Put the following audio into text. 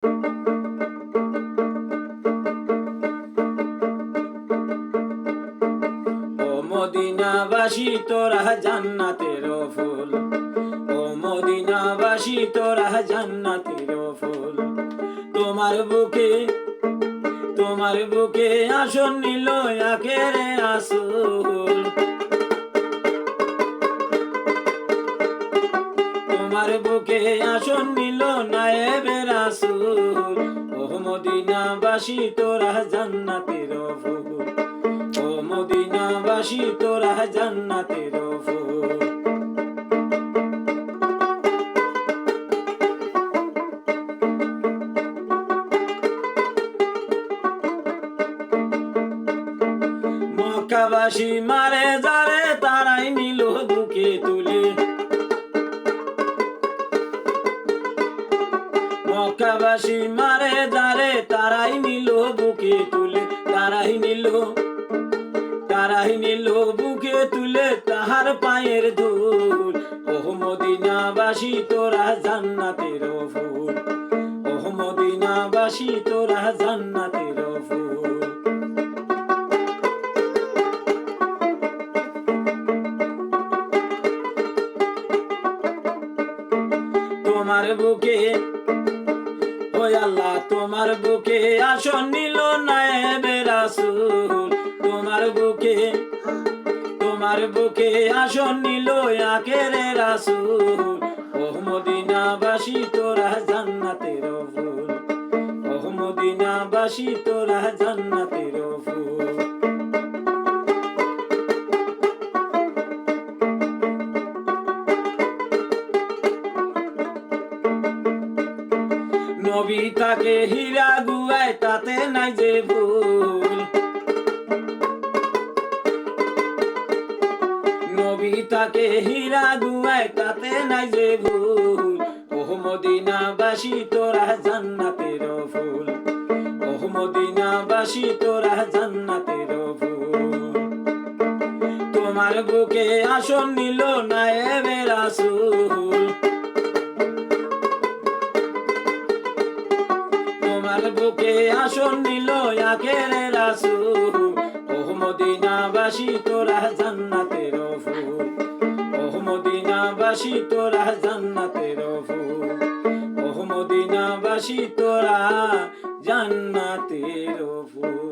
ও মদিনাবাসী তোরা জান্নাতের ফুল, ও মদিনাবাসী তোরা জান্নাতের ফুল। তোমার বুকে, তোমার বুকে আসন নিল আখেরে রাসূল। তোমার বুকে আসন নিল নায়েবে রাসূল। ও মদিনাবাসী তোরা জান্নাতের ফুল, ও মদিনাবাসী তোরা জান্নাতের ফুল। মক্কাবাসী মারে যারে তারাই নিল বুকে তুলে, মক্কাবাসী মারে যারে তারাই নিল বুকে তুলে, তারাই নিল, তারাই নিল বুকে তুলে তাহার পায়ের ধুল। ও মদিনাবাসী তোরা জান্নাতের ফুল, ও মদিনাবাসী তোরা জান্নাতের ফুল। তোমার বুকে, ওই আল্লাহ তোমার বুকে আসন নিল নায়েবে রাসূল। তোমার বুকে, তোমার বুকে আসন নিল আখেরে রাসূল। ও মদিনাবাসী তোরা জান্নাতের ফুল, ও মদিনাবাসী তোরা জান্নাতের ফুল। নবী তাকে হীরা গুয়ায় তাতে নাই যে ভুল, নবী তাকে হীরা গুয়ায় তাতে নাই যে ভুল। ও মদিনাবাসী তোরা জান্নাতের ফুল, ও মদিনাবাসী তোরা জান্নাতের ফুল। তোমার বুকে আসন নিল নায়েবে রাসূল। তোমার বুকে আসন নিল আখেরে রাসূল। ও মদিনাবাসী তোরা জান্নাতের ফুল, ও মদিনাবাসী তোরা জান্নাতের ফুল, ও মদিনাবাসী তোরা জান্নাতের ফুল।